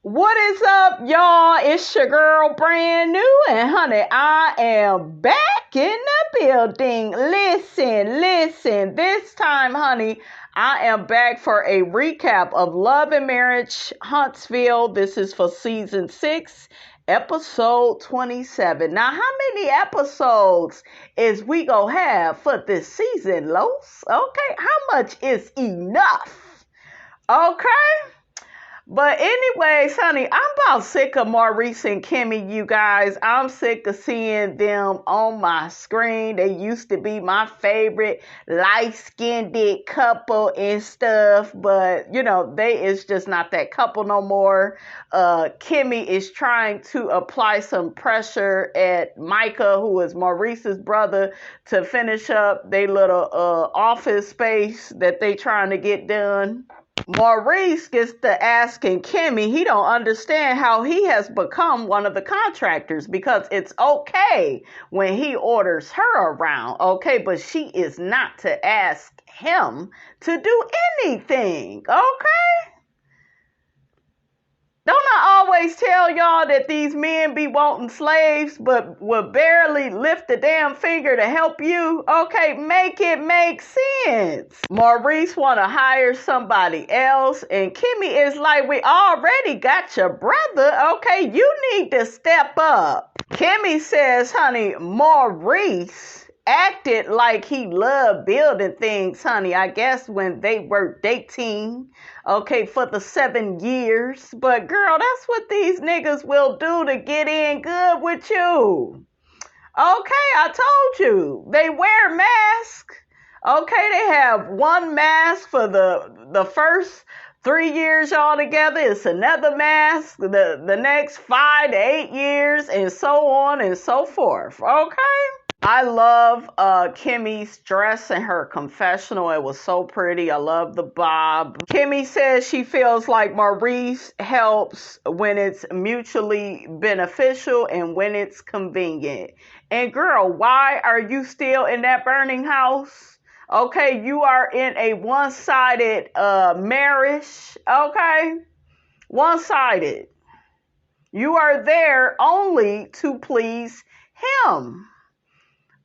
What is up, y'all? It's your girl, brand new, and honey, I am back in the building. Listen. This time, honey, I am back for a recap of Love and Marriage Huntsville. This is for season 6, episode 27. Now, how many episodes is we gonna have for this season, Los? Okay, how much is enough? Okay. But anyways, honey, I'm about sick of Maurice and Kimmi, you guys. I'm sick of seeing them on my screen. They used to be my favorite light-skinned couple and stuff. But, they is just not that couple no more. Kimmi is trying to apply some pressure at Micah, who is Maurice's brother, to finish up their little office space that they trying to get done. Maurice gets to asking Kimmi, he don't understand how he has become one of the contractors because it's okay when he orders her around, okay, but she is not to ask him to do anything, okay? Don't I always tell y'all that these men be wanting slaves but will barely lift the damn finger to help you? Okay, make it make sense. Maurice want to hire somebody else and Kimmi is like, we already got your brother. Okay, you need to step up. Kimmi says, honey, Maurice acted like he loved building things, honey. I guess when they were dating, okay, for the 7 years. But girl, that's what these niggas will do to get in good with you. Okay, I told you. They wear masks. Okay, they have one mask for the first 3 years y'all together. It's another mask the next 5 to 8 years, and so on and so forth. Okay? I love Kimmi's dress and her confessional. It was so pretty. I love the bob. Kimmi says she feels like Maurice helps when it's mutually beneficial and when it's convenient. And girl, why are you still in that burning house? Okay, you are in a one-sided marriage. Okay, one-sided. You are there only to please him.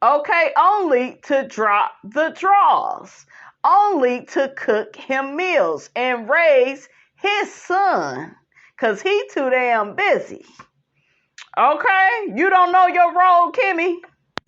Okay, only to drop the draws, only to cook him meals and raise his son, because he too damn busy. Okay, you don't know your role, Kimmi.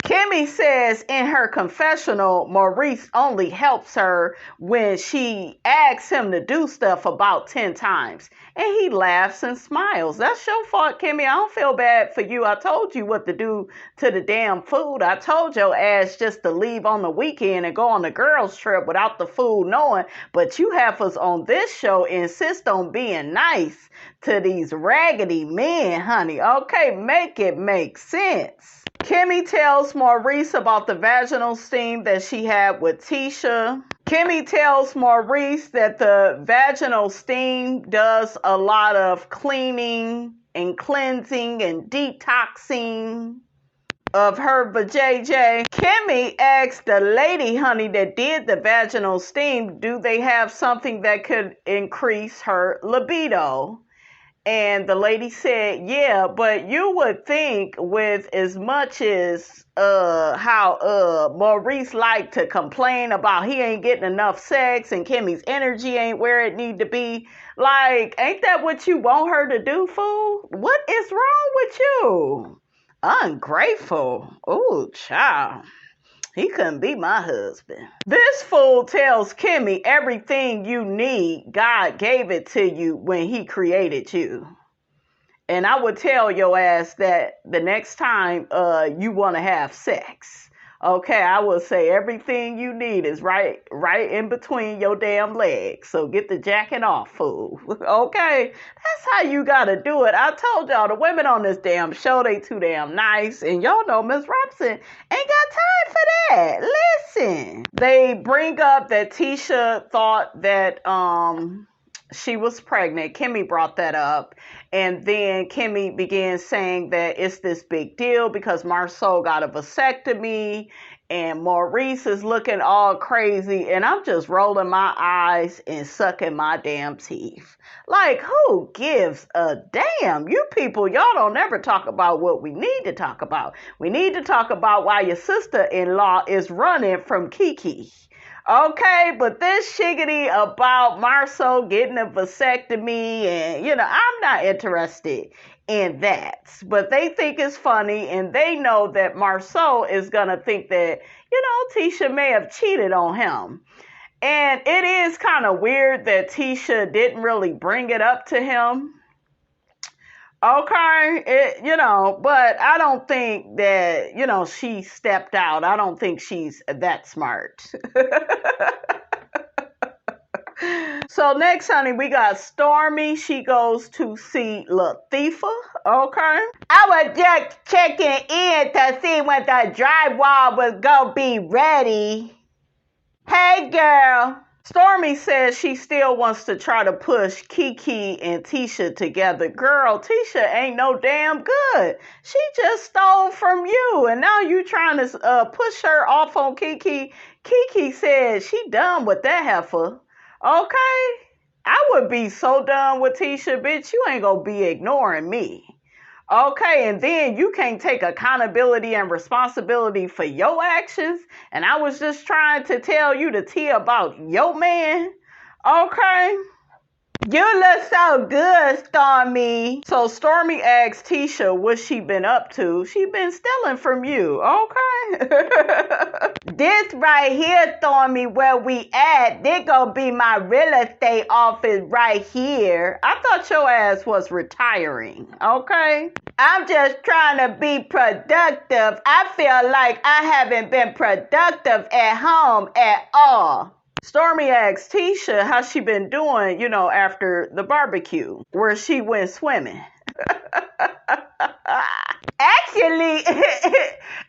Kimmi says in her confessional, Maurice only helps her when she asks him to do stuff about 10 times. And he laughs and smiles. That's your fault, Kimmi. I don't feel bad for you. I told you what to do to the damn food. I told your ass just to leave on the weekend and go on the girls' trip without the food knowing. But you have us on this show insist on being nice to these raggedy men, honey. Okay, make it make sense. Kimmi tells Maurice about the vaginal steam that she had with Tisha. Kimmi tells Maurice that the vaginal steam does a lot of cleaning and cleansing and detoxing of her vajayjay. Kimmi asked the lady, honey, that did the vaginal steam, do they have something that could increase her libido? And the lady said, yeah, but you would think with as much as how Maurice liked to complain about he ain't getting enough sex and Kimmi's energy ain't where it need to be. Like, ain't that what you want her to do, fool? What is wrong with you? Ungrateful. Ooh, child. He couldn't be my husband. This fool tells Kimmi everything you need, God gave it to you when he created you. And I would tell your ass that the next time you want to have sex. Okay, I will say everything you need is right in between your damn legs. So get the jacking off, fool. Okay, that's how you gotta do it. I told y'all the women on this damn show, they too damn nice. And y'all know Miss Robson ain't got time for that. Listen, they bring up that Tisha thought that she was pregnant. Kimmi brought that up. And then Kimmi began saying that it's this big deal because MARSAU got a vasectomy And Maurice is looking all crazy, and I'm just rolling my eyes and sucking my damn teeth. Like, who gives a damn? You people, y'all don't ever talk about what we need to talk about. We need to talk about why your sister-in-law is running from Kiki. Okay, but this shiggity about MARSAU getting a vasectomy, and, I'm not interested in that. But they think it's funny, and they know that MARSAU is going to think that, Tisha may have cheated on him. And it is kind of weird that Tisha didn't really bring it up to him. Okay, but I don't think that, she stepped out. I don't think she's that smart. So next, honey, we got Stormy. She goes to see Latifah. Okay. I was just checking in to see when the drywall was going to be ready. Hey, girl. Stormy says she still wants to try to push Kiki and Tisha together. Girl, Tisha ain't no damn good. She just stole from you, and now you trying to push her off on Kiki. Kiki said she done with that heifer. Okay? I would be so done with Tisha, bitch. You ain't gonna be ignoring me. Okay, and then you can't take accountability and responsibility for your actions. And I was just trying to tell you the tea about your man. Okay? You look so good, Stormy. So Stormy asked Tisha what she been up to. She been stealing from you, okay? This right here, Stormy, where we at, they gonna be my real estate office right here. I thought your ass was retiring, okay? I'm just trying to be productive. I feel like I haven't been productive at home at all. Stormy asked Tisha how she been doing, after the barbecue where she went swimming. Actually,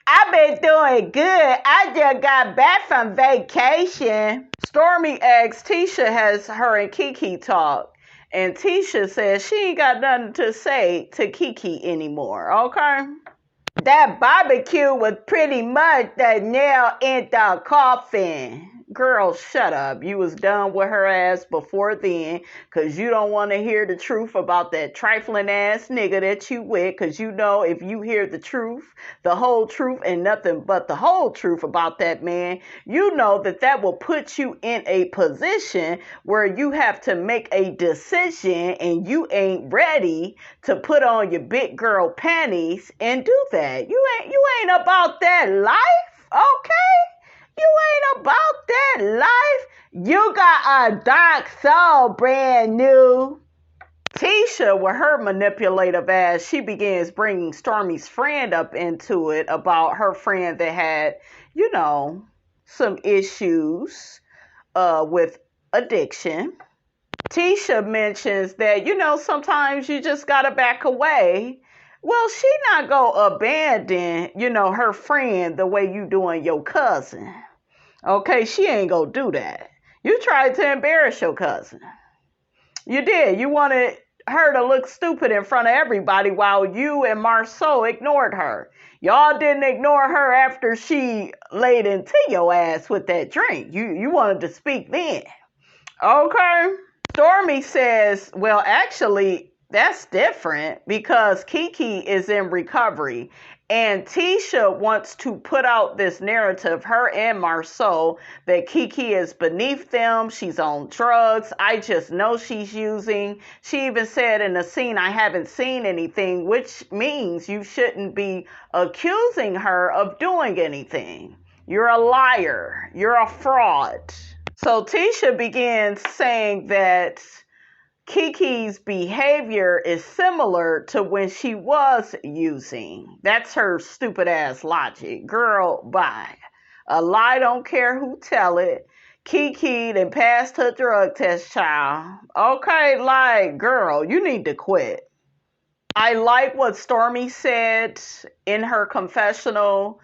I've been doing good. I just got back from vacation. Stormy asked Tisha has her and Kiki talked. And Tisha says she ain't got nothing to say to Kiki anymore, okay? That barbecue was pretty much the nail in the coffin. Girl, shut up. You was done with her ass before then, because you don't want to hear the truth about that trifling ass nigga that you with, because if you hear the truth, the whole truth, and nothing but the whole truth about that man, you know that will put you in a position where you have to make a decision, and you ain't ready to put on your big girl panties and do that. You ain't about that life, okay? You ain't about that life. You got a dark soul, brand new. Tisha, with her manipulative ass, she begins bringing Stormy's friend up into it about her friend that had, some issues with addiction. Tisha mentions that, sometimes you just got to back away. Well, she not gonna abandon, her friend the way you doing your cousin. Okay, she ain't gonna do that. You tried to embarrass your cousin. You did. You wanted her to look stupid in front of everybody while you and MARSAU ignored her. Y'all didn't ignore her after she laid into your ass with that drink. You wanted to speak then. Okay? Stormy says, well, actually, that's different because Kiki is in recovery. And Tisha wants to put out this narrative, her and MARSAU, that Kiki is beneath them. She's on drugs. I just know she's using. She even said in the scene, I haven't seen anything, which means you shouldn't be accusing her of doing anything. You're a liar. You're a fraud. So Tisha begins saying that Kiki's behavior is similar to when she was using. That's her stupid ass logic. Girl, bye. A lie don't care who tell it. Kiki done passed her drug test, child. Okay, girl, you need to quit. I like what Stormy said in her confessional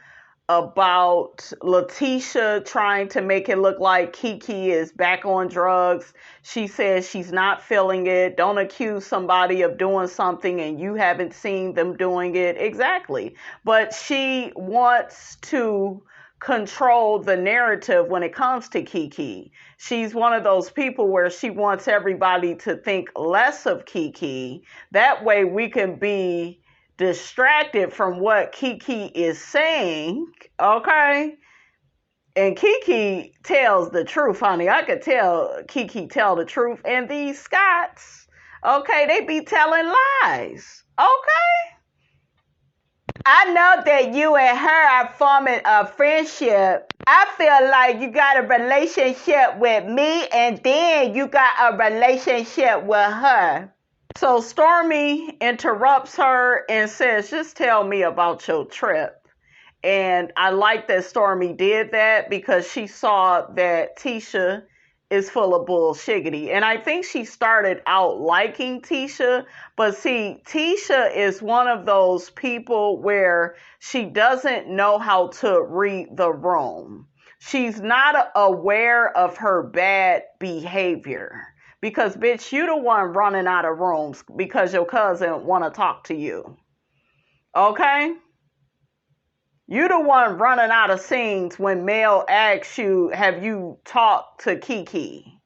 about Letitia trying to make it look like Kiki is back on drugs. She says she's not feeling it. Don't accuse somebody of doing something and you haven't seen them doing it. Exactly. But she wants to control the narrative when it comes to Kiki. She's one of those people where she wants everybody to think less of Kiki. That way we can be distracted from what Kiki is saying, okay? And Kiki tells the truth, honey. I could tell Kiki tell the truth. And these Scots, okay, they be telling lies, okay? I know that you and her are forming a friendship. I feel like you got a relationship with me and then you got a relationship with her. So Stormi interrupts her and says, just tell me about your trip. And I like that Stormi did that because she saw that Tisha is full of bullshiggity. And I think she started out liking Tisha, but see, Tisha is one of those people where she doesn't know how to read the room. She's not aware of her bad behavior because, bitch, you the one running out of rooms because your cousin want to talk to you. Okay? You the one running out of scenes when Mel asks you, have you talked to Kiki?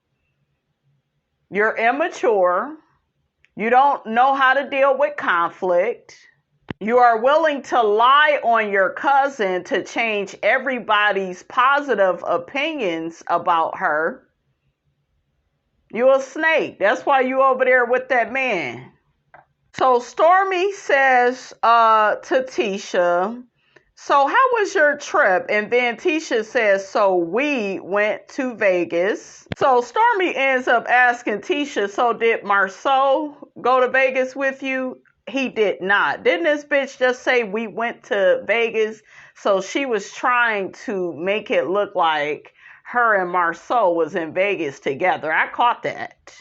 You're immature. You don't know how to deal with conflict. You are willing to lie on your cousin to change everybody's positive opinions about her. You a snake. That's why you over there with that man. So Stormi says to Tisha, so how was your trip? And then Tisha says, so we went to Vegas. So Stormi ends up asking Tisha, so did MARSAU go to Vegas with you? He did not. Didn't this bitch just say we went to Vegas? So she was trying to make it look like her and MARSAU was in Vegas together. I caught that.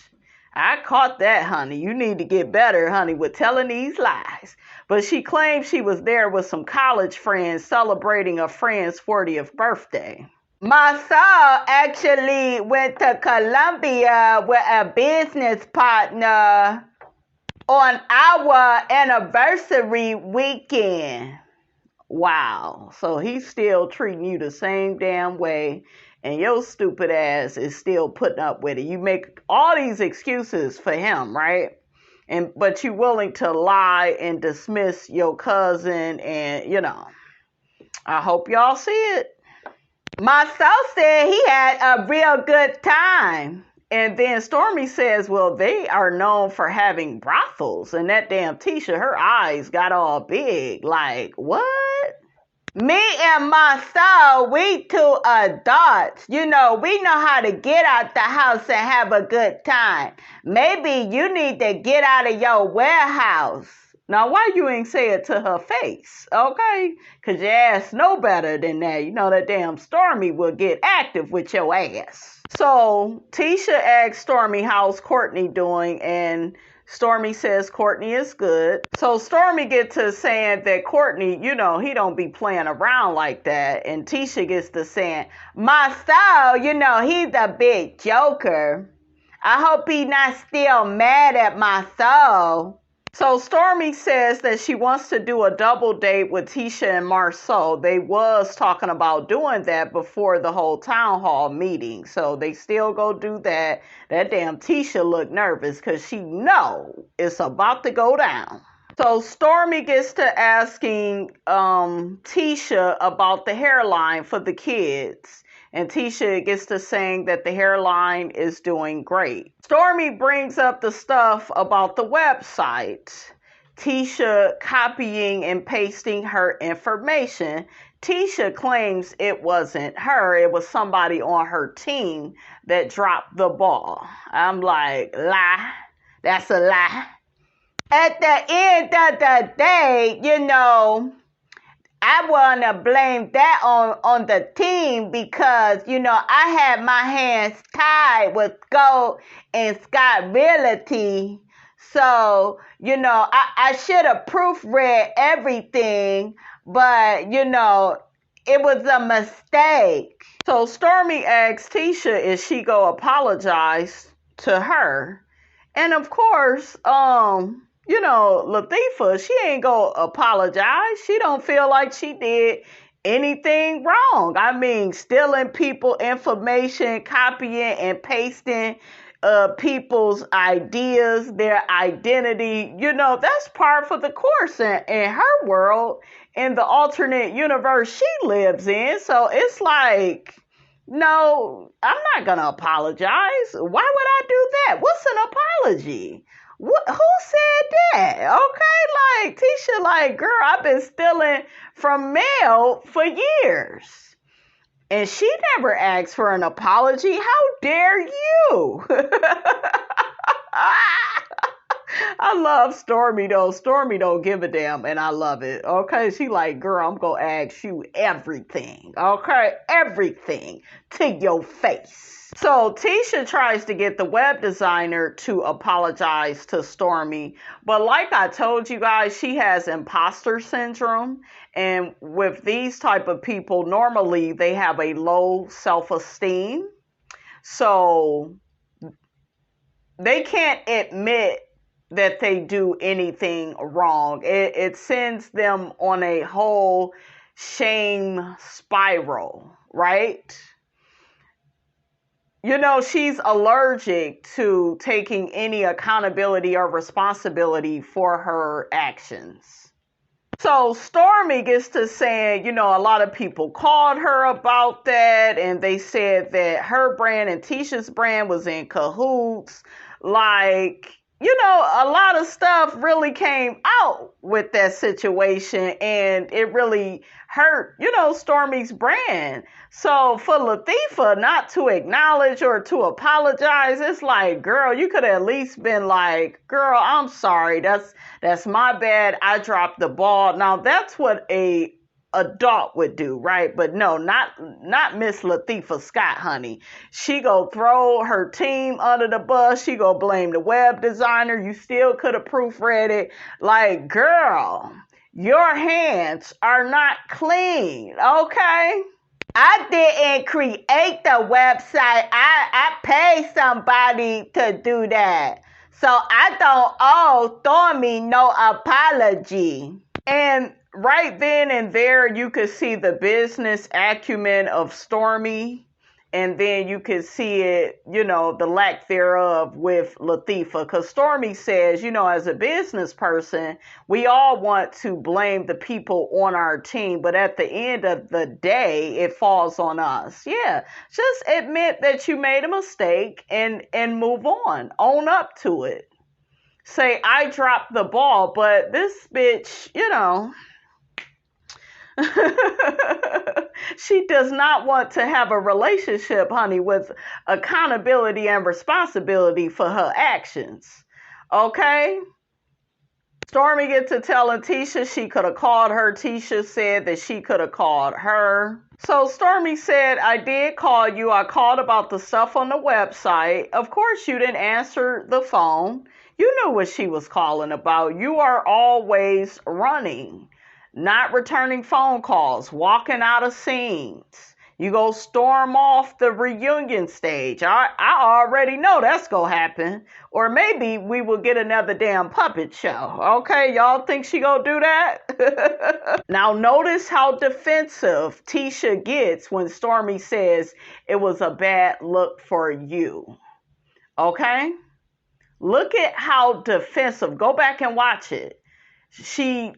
Honey. You need to get better, honey, with telling these lies. But she claims she was there with some college friends celebrating a friend's 40th birthday. MARSAU actually went to Colombia with a business partner on our anniversary weekend. Wow. So he's still treating you the same damn way. And your stupid ass is still putting up with it. You make all these excuses for him, right? But you willing to lie and dismiss your cousin and, you know. I hope y'all see it. MARSAU said he had a real good time. And then Stormi says, well, they are known for having brothels. And that damn Tisha, her eyes got all big. Like, what? Me and MARSAU, we two adults. You know, we know how to get out the house and have a good time. Maybe you need to get out of your warehouse. Now, why you ain't say it to her face, okay? Because your ass know better than that. You know that damn Stormi will get active with your ass. So, Tisha asks Stormi, how's Courtney doing? And Stormi says Courtney is good. So Stormi gets to saying that Courtney, you know, he don't be playing around like that. And Tisha gets to saying, MARSAU, you know, he's a big joker. I hope he not still mad at MARSAU. So Stormi says that she wants to do a double date with Tisha and MARSAU. They was talking about doing that before the whole town hall meeting. So they still go do that. That damn Tisha look nervous because she know it's about to go down. So Stormi gets to asking Tisha about the hairline for the kids. And Tisha gets to saying that the hairline is doing great. Stormi brings up the stuff about the website. Tisha copying and pasting her information. Tisha claims it wasn't her. It was somebody on her team that dropped the ball. I'm like, lie. That's a lie. At the end of the day, you know, I want to blame that on the team because, you know, I had my hands tied with Gold and Scott Realty. So, you know, I should have proofread everything, but, you know, it was a mistake. So Stormi asks Tisha if she go apologize to her. And of course, you know, Latifah, she ain't gonna apologize. She don't feel like she did anything wrong. I mean, stealing people information, copying and pasting people's ideas, their identity. You know, that's par for the course in her world, in the alternate universe she lives in. So it's like, no, I'm not going to apologize. Why would I do that? What's an apology? Who said that? Okay, like, Tisha, like, girl, I've been stealing from mail for years. And she never asked for an apology. How dare you? I love Stormi, though. Stormi don't give a damn, and I love it. Okay, she like, girl, I'm going to ask you everything. Okay, everything to your face. So Tisha tries to get the web designer to apologize to Stormi. But like I told you guys, she has imposter syndrome. And with these type of people, normally they have a low self-esteem. So they can't admit that they do anything wrong. It sends them on a whole shame spiral, right? You know, she's allergic to taking any accountability or responsibility for her actions. So Stormi gets to saying, you know, a lot of people called her about that, and they said that her brand and Tisha's brand was in cahoots. Like, you know, a lot of stuff really came out with that situation, and it really hurt, you know, Stormi's brand. So for Latifah not to acknowledge or to apologize, it's like, girl, you could have at least been like, girl, I'm sorry. That's my bad. I dropped the ball. Now that's what a adult would do, right? But no, not Miss Latifah Scott, honey. She go throw her team under the bus. She go blame the web designer. You still could have proofread it. Like, girl, your hands are not clean, okay? I didn't create the website. I paid somebody to do that. So I don't owe Stormi no apology. And right then and there, you could see the business acumen of Stormi. And then you could see it, you know, the lack thereof with Latifah. Because Stormi says, you know, as a business person, we all want to blame the people on our team. But at the end of the day, it falls on us. Yeah, just admit that you made a mistake and move on. Own up to it. Say, I dropped the ball, but this bitch, you know... She does not want to have a relationship, honey, with accountability and responsibility for her actions. Okay? Stormi gets to telling Tisha she could have called her. Tisha said that she could have called her. So Stormi said, I did call you. I called about the stuff on the website. Of course, you didn't answer the phone. You knew what she was calling about. You are always running. Not returning phone calls, walking out of scenes. You go storm off the reunion stage. I already know that's going to happen. Or maybe we will get another damn puppet show. Okay, y'all think she going to do that? Now notice how defensive Tisha gets when Stormi says it was a bad look for you. Okay? Look at how defensive. Go back and watch it. She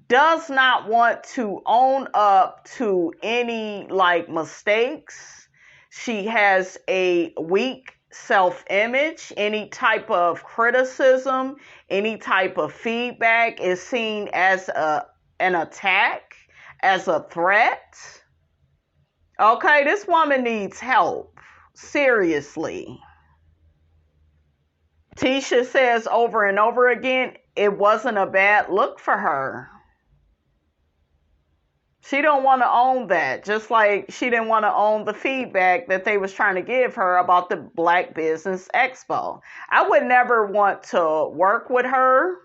does not want to own up to any mistakes. She has a weak self-image. Any type of criticism, any type of feedback is seen as an attack, as a threat. Okay, this woman needs help. Seriously. Tisha says over and over again, it wasn't a bad look for her. She don't want to own that, just like she didn't want to own the feedback that they was trying to give her about the Black Business Expo. I would never want to work with her.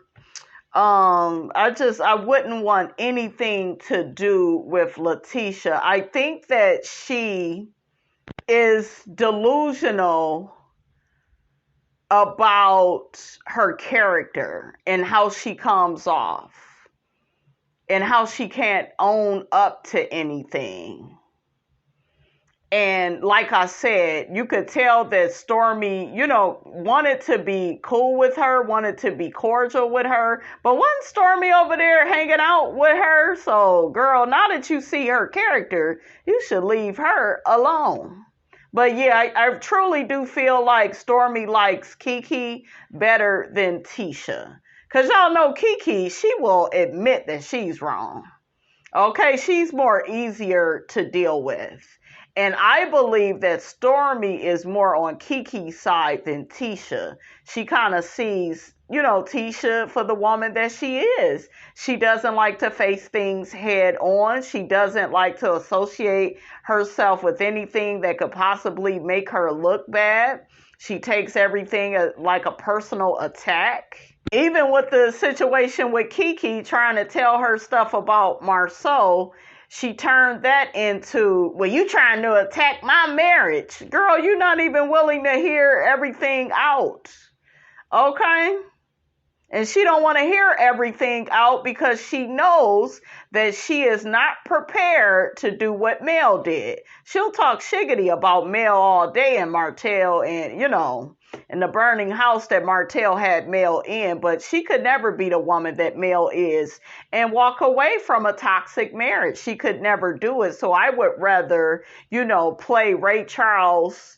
I wouldn't want anything to do with Letitia. I think that she is delusional about her character and how she comes off. and how she can't own up to anything. And like I said, you could tell that Stormi, wanted to be cool with her, wanted to be cordial with her. But wasn't Stormi over there hanging out with her? So, girl, now that you see her character, you should leave her alone. But yeah, I truly do feel like Stormi likes Kiki better than Tisha. Because y'all know Kiki, she will admit that she's wrong. Okay, she's more easier to deal with. And I believe that Stormi is more on Kiki's side than Tisha. She kind of sees, Tisha for the woman that she is. She doesn't like to face things head on. She doesn't like to associate herself with anything that could possibly make her look bad. She takes everything like a personal attack. Even with the situation with Kiki trying to tell her stuff about MARSAU, she turned that into, well, you trying to attack my marriage. Girl, you're not even willing to hear everything out. Okay? And she don't want to hear everything out because she knows that she is not prepared to do what Mel did. She'll talk shiggity about Mel all day and Martell and, in the burning house that Martell had Mel in, but she could never be the woman that Mel is and walk away from a toxic marriage. She could never do it. So I would rather, play Ray Charles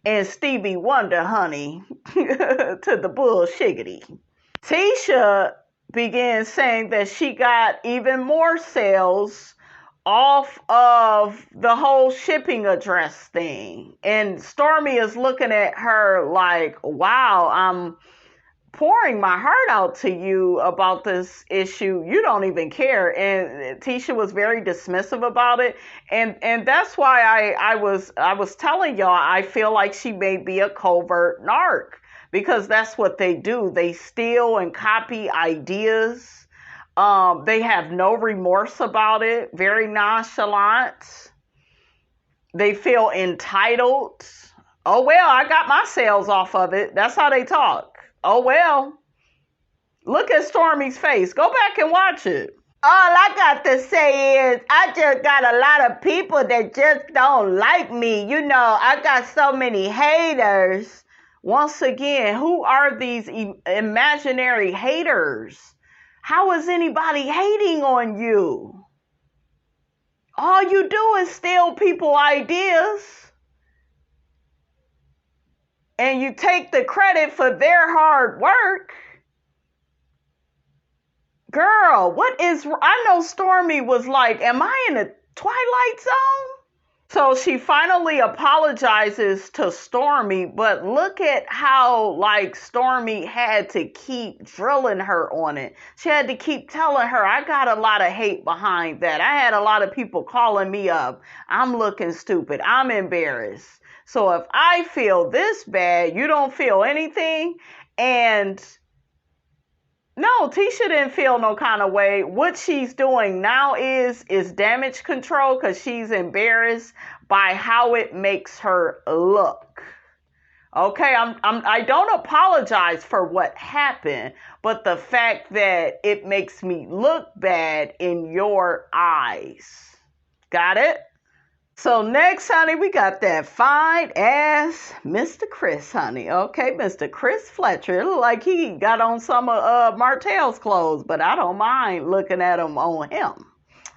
and Stevie Wonder, honey, to the bullshiggity. Tisha began saying that she got even more sales off of the whole shipping address thing. And Stormi is looking at her like, wow, I'm pouring my heart out to you about this issue. You don't even care. And Tisha was very dismissive about it. And that's why I was telling y'all, I feel like she may be a covert narc. Because that's what they do. They steal and copy ideas. They have no remorse about it. Very nonchalant. They feel entitled. Oh, well, I got my sales off of it. That's how they talk. Oh, well. Look at Stormi's face. Go back and watch it. All I got to say is I just got a lot of people that just don't like me. I got so many haters. Once again, who are these imaginary haters? How is anybody hating on you? All you do is steal people ideas. And you take the credit for their hard work. Girl, I know Stormi was like, am I in a Twilight Zone? So she finally apologizes to Stormi, but look at how Stormi had to keep drilling her on it. She had to keep telling her, I got a lot of hate behind that. I had a lot of people calling me up. I'm looking stupid. I'm embarrassed. So if I feel this bad, you don't feel anything. And no, Tisha didn't feel no kind of way. What she's doing now is damage control because she's embarrassed by how it makes her look. Okay, I don't apologize for what happened, but the fact that it makes me look bad in your eyes. Got it? So next, honey, we got that fine ass Mr. Chris, honey. Okay, Mr. Chris Fletcher. It look like he got on some of Martell's clothes, but I don't mind looking at him on him.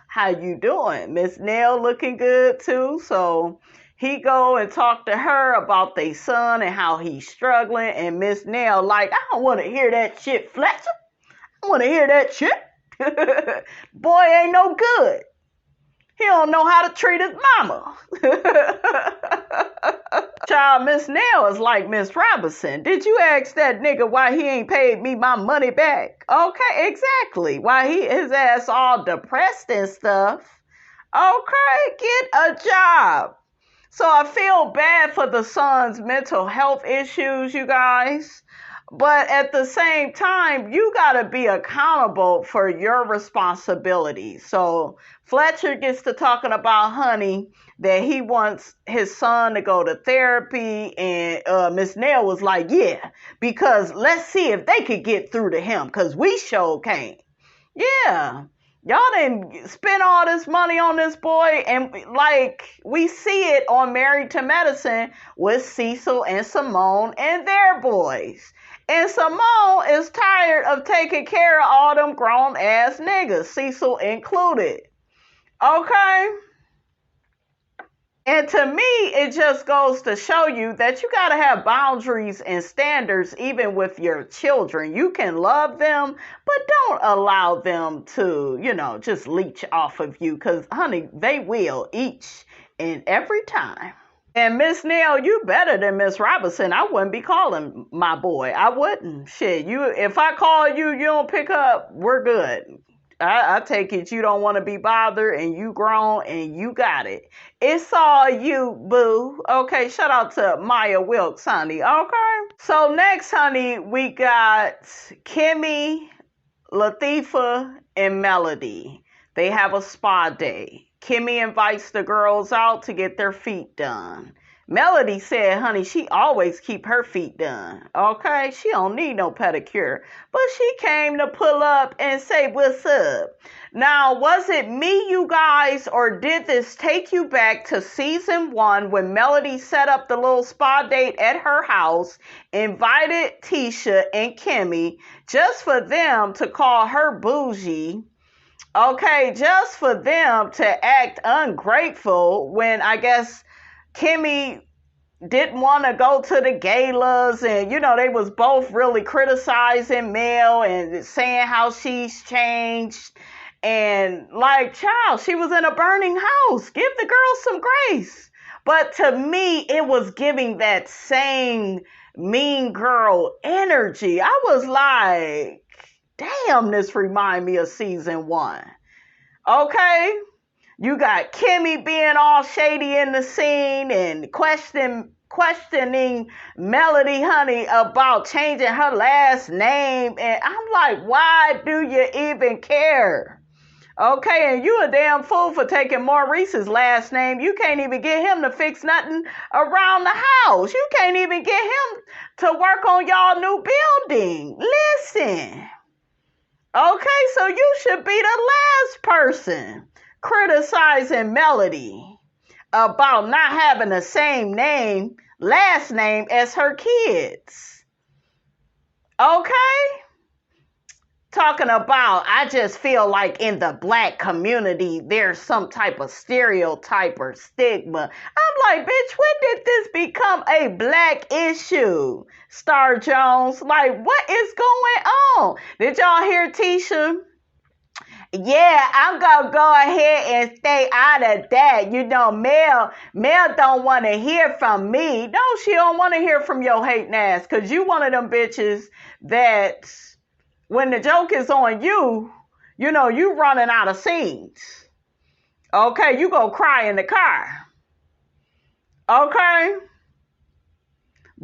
How you doing? Miss Nell looking good too. So he go and talk to her about their son and how he's struggling. And Miss Nell like, I don't want to hear that shit, Fletcher. I want to hear that shit. Boy ain't no good. He don't know how to treat his mama. Child, Miss Nell is like Miss Robinson. Did you ask that nigga why he ain't paid me my money back? Okay, exactly. Why his ass all depressed and stuff. Okay, get a job. So I feel bad for the son's mental health issues, you guys. But at the same time, you got to be accountable for your responsibilities. So Fletcher gets to talking about, honey, that he wants his son to go to therapy. And Miss Nell was like, yeah, because let's see if they could get through to him because we sure can't. Yeah. Y'all didn't spend all this money on this boy, and like we see it on Married to Medicine with Cecil and Simone and their boys. And Simone is tired of taking care of all them grown ass niggas, Cecil included. Okay? And to me, it just goes to show you that you got to have boundaries and standards even with your children. You can love them, but don't allow them to, just leech off of you. Because, honey, they will each and every time. And Miss Neil, you better than Miss Robinson. I wouldn't be calling my boy. I wouldn't. Shit, if I call you, you don't pick up, we're good. I take it you don't want to be bothered and you grown and you got it. It's all you, boo. Okay, shout out to Maya Wilkes, honey. Okay. So next, honey, we got Kimmi, Latifah, and Melody. They have a spa day. Kimmi invites the girls out to get their feet done. Melody said, honey, she always keep her feet done, okay? She don't need no pedicure. But she came to pull up and say, what's up? Now, was it me, you guys, or did this take you back to season 1 when Melody set up the little spa date at her house, invited Tisha and Kimmi just for them to call her bougie? Okay, just for them to act ungrateful when I guess Kimmi didn't want to go to the galas, and they was both really criticizing Mel and saying how she's changed, and like, child, she was in a burning house. Give the girl some grace. But to me, it was giving that same mean girl energy. I was like, damn, this remind me of season 1. Okay? You got Kimmi being all shady in the scene and questioning Melody, honey, about changing her last name. And I'm like, why do you even care? Okay, and you a damn fool for taking Maurice's last name. You can't even get him to fix nothing around the house. You can't even get him to work on y'all new building. Listen. Okay, so you should be the last person criticizing Melody about not having the same last name as her kids. Okay? Talking about, I just feel like in the black community, there's some type of stereotype or stigma. I'm like, bitch, when did this become a black issue? Star Jones, like, what is going on? Did y'all hear Tisha? Yeah, I'm going to go ahead and stay out of that. Mel don't want to hear from me. No, she don't want to hear from your hating ass, because you one of them bitches that when the joke is on you, you running out of scenes. Okay, you go cry in the car. Okay?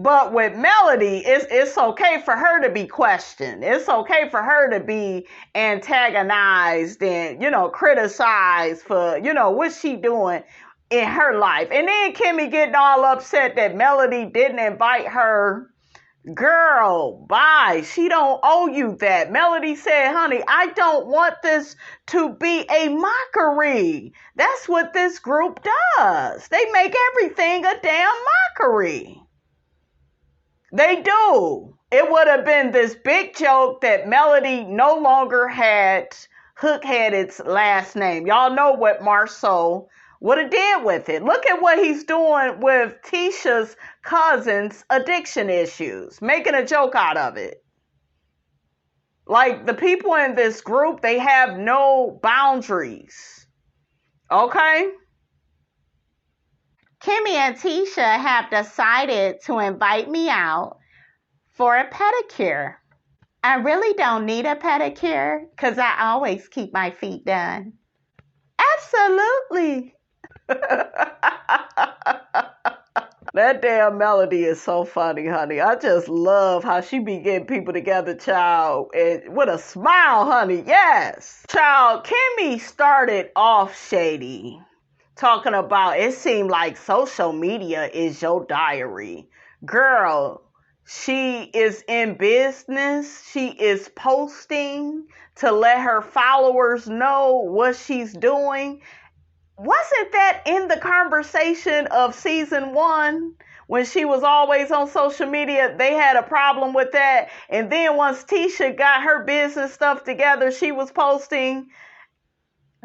But with Melody, it's okay for her to be questioned. It's okay for her to be antagonized and, criticized for, what she doing in her life. And then Kimmi getting all upset that Melody didn't invite her. Girl, bye. She don't owe you that. Melody said, honey, I don't want this to be a mockery. That's what this group does. They make everything a damn mockery. They do. It would have been this big joke that Melody no longer had Hookheaded's last name. Y'all know what MARSAU would have did with it. Look at what he's doing with Tisha's cousin's addiction issues, making a joke out of it. Like, the people in this group, they have no boundaries. Okay? Kimmi and Tisha have decided to invite me out for a pedicure. I really don't need a pedicure because I always keep my feet done. Absolutely. That damn Melody is so funny, honey. I just love how she be getting people together, child, and with a smile, honey. Yes. Child, Kimmi started off shady, talking about it seemed like social media is your diary. Girl, She is in business. She is posting to let her followers know what she's doing. Wasn't that in the conversation of season 1? When she was always on social media, they had a problem with that. And then once Tisha got her business stuff together, she was posting.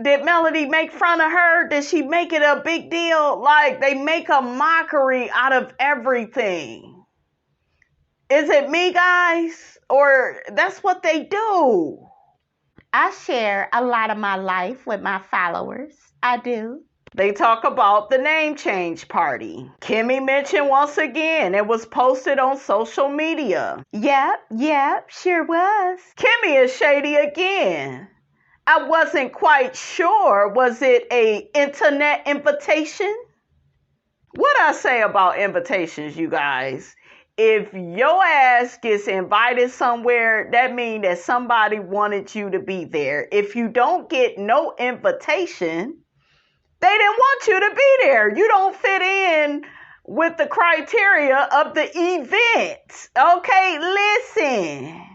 Did Melody make fun of her? Did she make it a big deal? Like, they make a mockery out of everything. Is it me, guys? Or that's what they do? I share a lot of my life with my followers. I do. They talk about the name change party. Kimmi mentioned once again it was posted on social media. Yep, sure was. Kimmi is shady again. I wasn't quite sure. Was it a internet invitation? What I say about invitations, you guys? If your ass gets invited somewhere, that means that somebody wanted you to be there. If you don't get no invitation, they didn't want you to be there. You don't fit in with the criteria of the event. Okay, listen.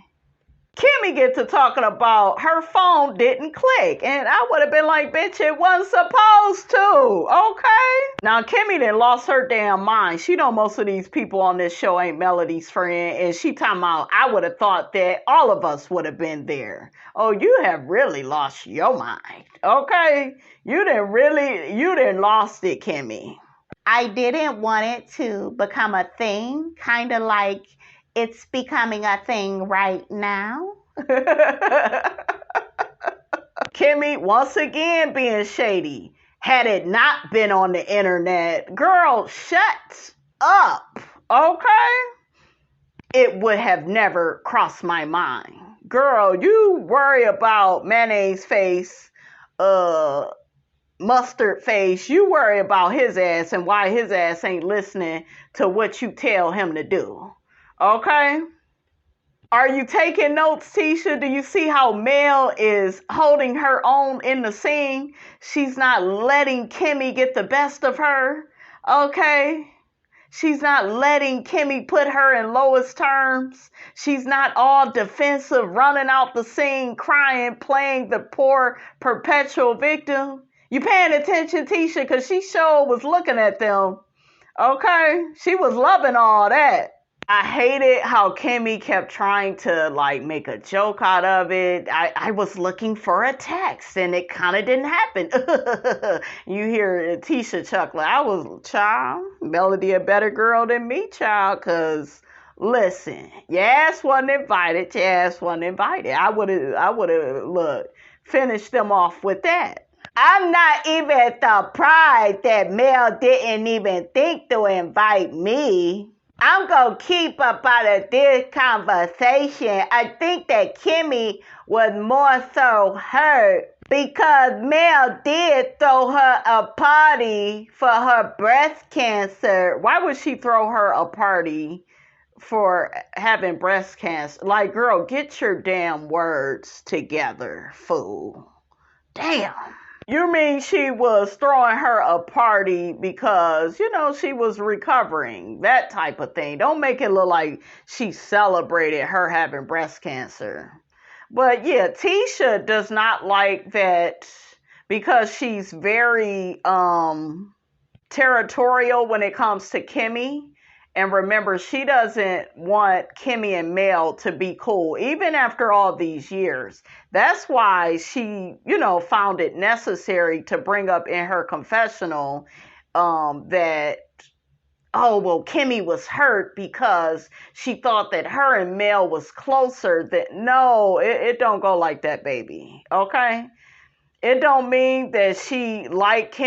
Kimmi get to talking about her phone didn't click. And I would have been like, bitch, it wasn't supposed to. Okay? Now, Kimmi done lost her damn mind. She know most of these people on this show ain't Melody's friend. And she talking about, I would have thought that all of us would have been there. Oh, you have really lost your mind. Okay? You done lost it, Kimmi. I didn't want it to become a thing, kind of like it's becoming a thing right now. Kimmi, once again, being shady. Had it not been on the internet, girl, shut up, okay? It would have never crossed my mind. Girl, you worry about mayonnaise face, mustard face. You worry about his ass and why his ass ain't listening to what you tell him to do. Okay? Are you taking notes, Tisha? Do you see how Mel is holding her own in the scene? She's not letting Kimmi get the best of her. Okay? She's not letting Kimmi put her in lowest terms. She's not all defensive, running out the scene, crying, playing the poor perpetual victim. You paying attention, Tisha? Because she sure was looking at them. Okay? She was loving all that. I hated how Kimmi kept trying to like make a joke out of it. I was looking for a text and it kind of didn't happen. You hear Tisha chuckling. I was, child, Melody a better girl than me, child, because listen, your ass wasn't invited. I would have, look, finished them off with that. I'm not even surprised that Mel didn't even think to invite me. I'm going to keep up out of this conversation. I think that Kimmi was more so hurt because Mel did throw her a party for her breast cancer. Why would she throw her a party for having breast cancer? Like, girl, get your damn words together, fool. Damn. You mean she was throwing her a party because, you know, she was recovering, that type of thing. Don't make it look like she celebrated her having breast cancer. But yeah, Tisha does not like that because she's very territorial when it comes to Kimmi. And remember, she doesn't want Kimmi and Mel to be cool, even after all these years. That's why she, you know, found it necessary to bring up in her confessional that, oh, well, Kimmi was hurt because she thought that her and Mel was closer. That no, it don't go like that, baby. Okay? It don't mean that she liked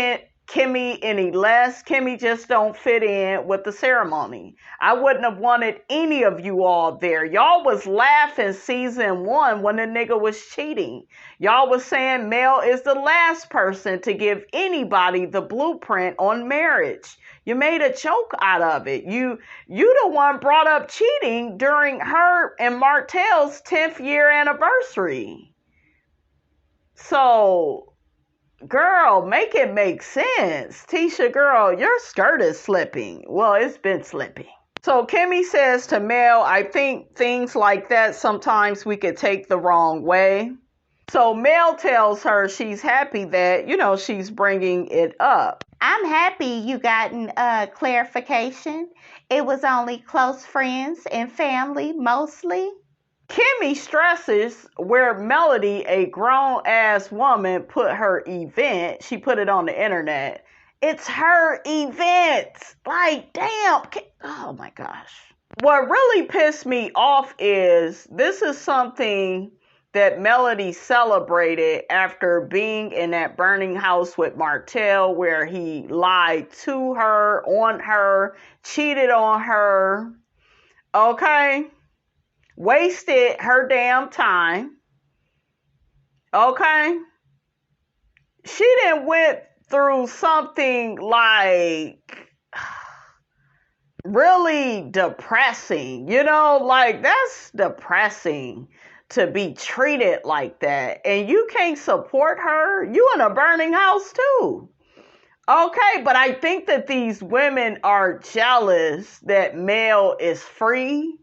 Kimmi any less. Kimmi just don't fit in with the ceremony. I wouldn't have wanted any of you all there. Y'all was laughing season 1 when the nigga was cheating. Y'all was saying Mel is the last person to give anybody the blueprint on marriage. You made a joke out of it. You the one brought up cheating during her and Martell's 10th year anniversary. So, girl, make it make sense. Tisha, girl, your skirt is slipping. Well, it's been slipping. So Kimmi says to Mel, I think things like that sometimes we could take the wrong way. So Mel tells her she's happy that, she's bringing it up. I'm happy you gotten clarification. It was only close friends and family mostly. Kimmi stresses where Melody, a grown-ass woman, put her event. She put it on the internet. It's her event. Like, damn. Oh, my gosh. What really pissed me off is this is something that Melody celebrated after being in that burning house with Martell, where he lied to her, on her, cheated on her. Okay? Wasted her damn time. Okay? She done went through something like really depressing. Like that's depressing to be treated like that. And you can't support her. You in a burning house too. Okay, but I think that these women are jealous that Mel is free.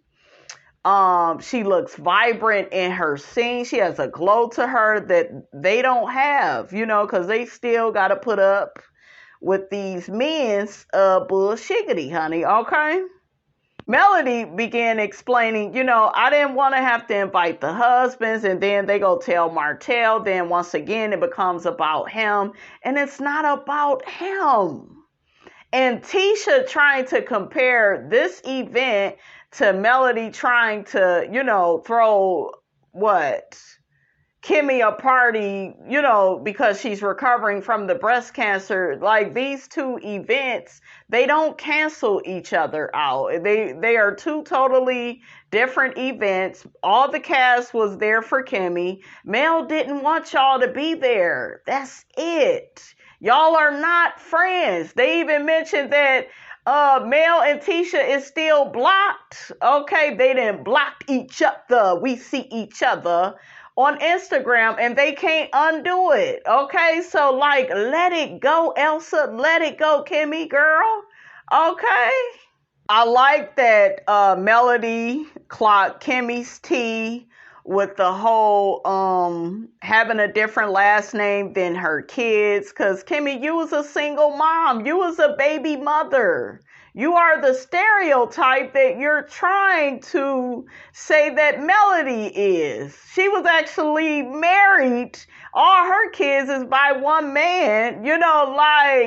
She looks vibrant in her scene. She has a glow to her that they don't have, because they still got to put up with these men's bullshiggity, honey, okay? Melody began explaining, I didn't want to have to invite the husbands, and then they go tell Martell. Then once again, it becomes about him, and it's not about him. And Tisha trying to compare this event to Melody trying to, throw Kimmi a party, because she's recovering from the breast cancer. Like these two events, they don't cancel each other out. They are two totally different events. All the cast was there for Kimmi. Mel didn't want y'all to be there. That's it. Y'all are not friends. They even mentioned that Mel and Tisha is still blocked. Okay, they didn't block each other. We see each other on Instagram and they can't undo it. Okay, so let it go, Elsa. Let it go, Kimmi, girl. Okay. I like that Melody clocked Kimmy's tea with the whole having a different last name than her kids. Because Kimmi, you was a single mom. You was a baby mother. You are the stereotype that you're trying to say that Melody is. She was actually married. All her kids is by one man.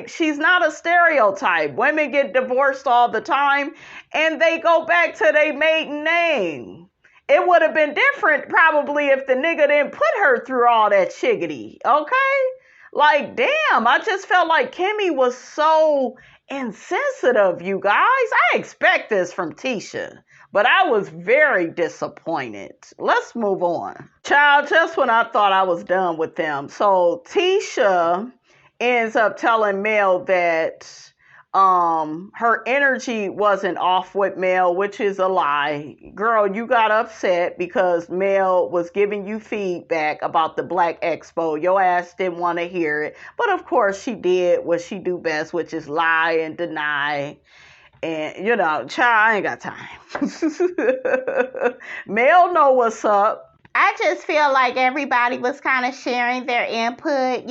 She's not a stereotype. Women get divorced all the time and they go back to their maiden name. It would have been different probably if the nigga didn't put her through all that shiggity. Okay? Damn, I just felt like Kimmi was so insensitive, you guys. I expect this from Tisha, but I was very disappointed. Let's move on. Child, just when I thought I was done with them. So Tisha ends up telling Mel that her energy wasn't off with Mel, which is a lie. Girl, you got upset because Mel was giving you feedback about the Black Expo. Your ass didn't want to hear it. But of course she did what she do best, which is lie and deny. And, child, I ain't got time. Mel know what's up. I just feel like everybody was kind of sharing their input,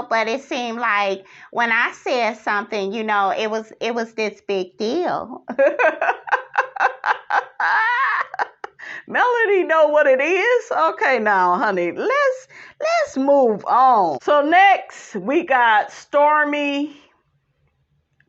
but it seemed like when I said something, it was this big deal. Melody know what it is. Okay, now, honey, let's move on. So next we got Stormi,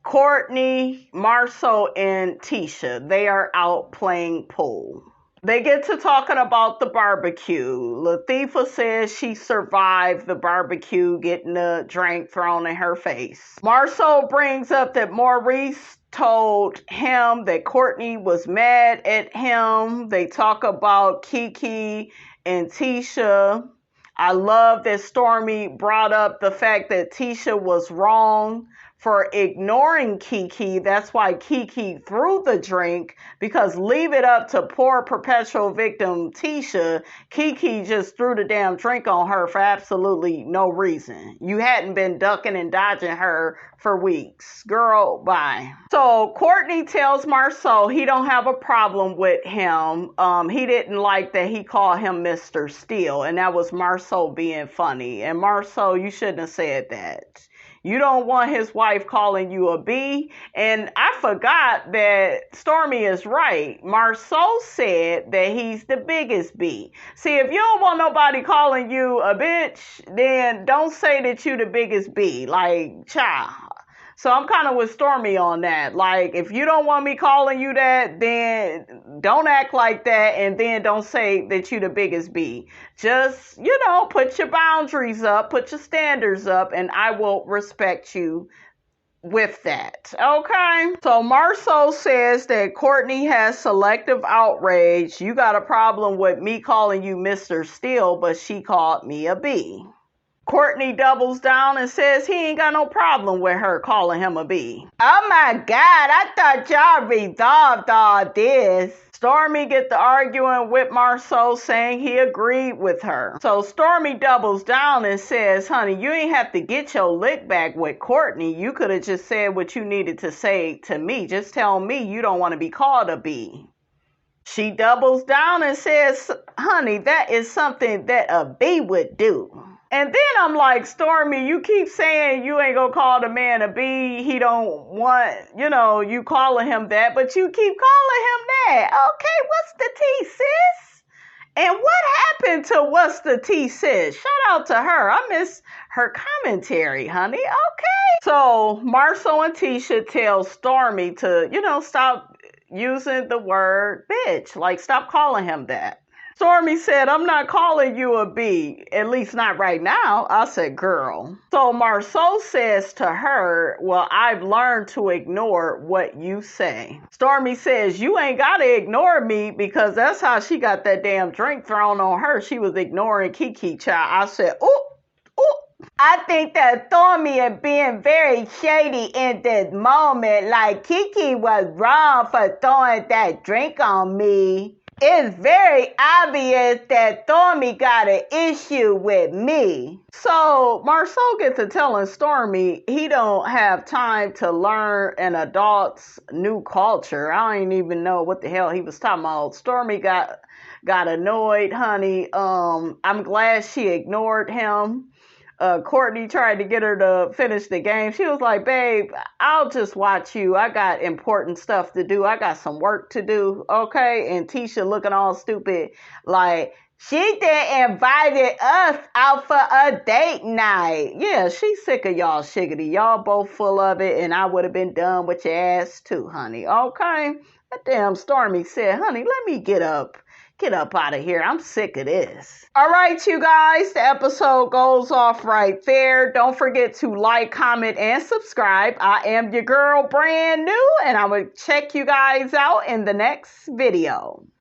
Courtney, MARSAU, and Tisha. They are out playing pool. They get to talking about the barbecue. Latifah says she survived the barbecue, getting a drink thrown in her face. MARSAU brings up that Maurice told him that Courtney was mad at him. They talk about Kiki and Tisha. I love that Stormi brought up the fact that Tisha was wrong for ignoring Kiki. That's why Kiki threw the drink, because leave it up to poor perpetual victim Tisha. Kiki just threw the damn drink on her for absolutely no reason. You hadn't been ducking and dodging her for weeks. Girl, bye. So Courtney tells MARSAU he don't have a problem with him. He didn't like that he called him Mr. Steele, and that was MARSAU being funny. And MARSAU, you shouldn't have said that. You don't want his wife calling you a B. And I forgot that Stormi is right. MARSAU said that he's the biggest B. See, if you don't want nobody calling you a bitch, then don't say that you the biggest B. Like, child. So I'm kind of with Stormi on that. Like, if you don't want me calling you that, then don't act like that, and then don't say that you the biggest B. Just, put your boundaries up, put your standards up, and I will respect you with that. Okay? So MARSAU says that Courtney has selective outrage. You got a problem with me calling you Mr. Steele, but she called me a B. Courtney doubles down and says he ain't got no problem with her calling him a B. Oh my God, I thought y'all resolved all this. Stormi get to arguing with MARSAU, saying he agreed with her. So Stormi doubles down and says, honey, you ain't have to get your lick back with Courtney. You could have just said what you needed to say to me. Just tell me you don't want to be called a B. She doubles down and says, honey, that is something that a B would do. And then I'm like, Stormi, you keep saying you ain't gonna call the man a B. He don't want, you calling him that, but you keep calling him that. Okay, what's the tea, sis? And what happened to what's the tea, sis? Shout out to her. I miss her commentary, honey. Okay. So MARSAU and Tisha tell Stormi to, stop using the word bitch. Like, stop calling him that. Stormi said, I'm not calling you a B, at least not right now. I said, girl. So MARSAU says to her, well, I've learned to ignore what you say. Stormi says, you ain't got to ignore me, because that's how she got that damn drink thrown on her. She was ignoring Kiki, child. I said, ooh. I think that Stormi is being very shady in this moment. Like, Kiki was wrong for throwing that drink on me. It's very obvious that Stormi got an issue with me. So MARSAU gets to telling Stormi he don't have time to learn an adult's new culture. I don't even know what the hell he was talking about. Stormi got annoyed, honey. I'm glad she ignored him. Courtney tried to get her to finish the game. She was like, babe, I'll just watch you. I got important stuff to do. I got some work to do. Okay. And Tisha looking all stupid. Like, she done invited us out for a date night. Yeah, she's sick of y'all shiggity. Y'all both full of it. And I would have been done with your ass too, honey. Okay. That damn Stormi said, honey, let me get up out of here. I'm sick of this. All right, you guys, the episode goes off right there. Don't forget to like, comment, and subscribe. I am your girl, brand new, and I will check you guys out in the next video.